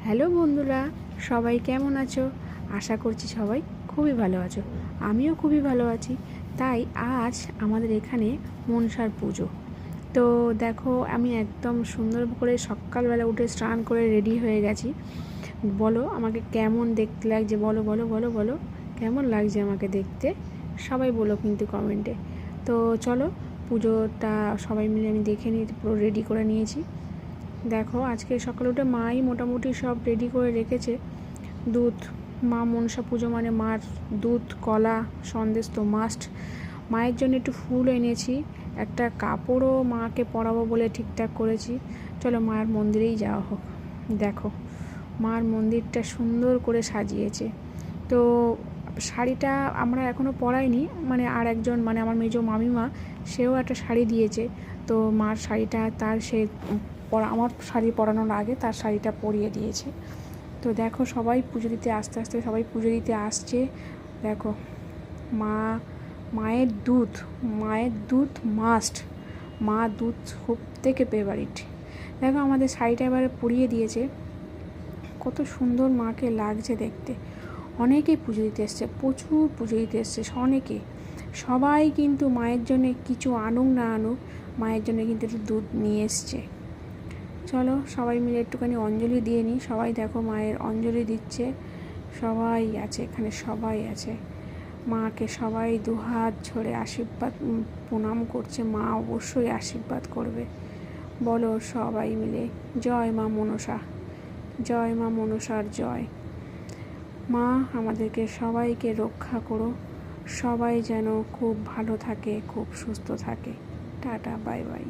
Hello বন্ধুরা, সবাই কেমন আছো? আশা করছি সবাই খুবই ভালো আছো। আমিও খুবই ভালো আছি। তাই আজ আমাদের এখানে মনসার পুজো। তো দেখো, আমি একদম সুন্দর করে সকালবেলা উঠে স্নান করে রেডি হয়ে গেছি। বলো আমাকে কেমন দেখতে লাগছে, বলো বলো বলো বলো কেমন লাগছে আমাকে দেখতে, সবাই বলো কিন্তু কমেন্টে। তো চলো, পুজোটা সবাই মিলে আমি দেখে নিই, পুরো রেডি করে নিয়েছি। দেখো, আজকে সকালে উঠে মাই মোটামুটি সব রেডি করে রেখেছে। দুধ, মা মনসা পুজো মানে মার দুধ, কলা, সন্দেশ তো মাস্ট। মায়ের জন্য একটু ফুল এনেছি, একটা কাপড়ও মাকে পরাবো বলে ঠিকঠাক করেছি। চলো মায়ের মন্দিরেই যাওয়া হোক। দেখো, মার মন্দিরটা সুন্দর করে সাজিয়েছে। তো শাড়িটা আমরা এখনও পরাইনি, মানে আর একজন, মানে আমার মেজো মামিমা, সেও একটা শাড়ি দিয়েছে। তো মার শাড়িটা তার সে আমার শাড়ি পরানোর আগে তার শাড়িটা পরিয়ে দিয়েছে। তো দেখো, সবাই পুজো দিতে আস্তে আস্তে সবাই পুজো দিতে আসছে। দেখো, মায়ের দুধ, মায়ের দুধ মাস্ট। মা দুধ সব থেকে ফেভারিট। দেখো, আমাদের শাড়িটা এবারে পরিয়ে দিয়েছে। কত সুন্দর মাকে লাগছে দেখতে। অনেকেই পুজো দিতে এসছে, প্রচুর পুজো দিতে এসছে অনেকে। সবাই কিন্তু মায়ের জন্য কিছু আনুক না আনুক, মায়ের জন্য কিন্তু একটু দুধ নিয়ে এসছে। চলো সবাই মিলে একটুখানি অঞ্জলি দিয়ে নিই। সবাই দেখো মায়ের অঞ্জলি দিচ্ছে, সবাই আছে এখানে, সবাই আছে। মাকে সবাই দুহাত ছড়ে আশীর্বাদ প্রণাম করছে। মা অবশ্যই আশীর্বাদ করবে। বলো সবাই মিলে, জয় মা মনসা, জয় মা মনসার জয়। মা আমাদেরকে সবাইকে রক্ষা করো, সবাই যেন খুব ভালো থাকে, খুব সুস্থ থাকে। Tata, bye bye.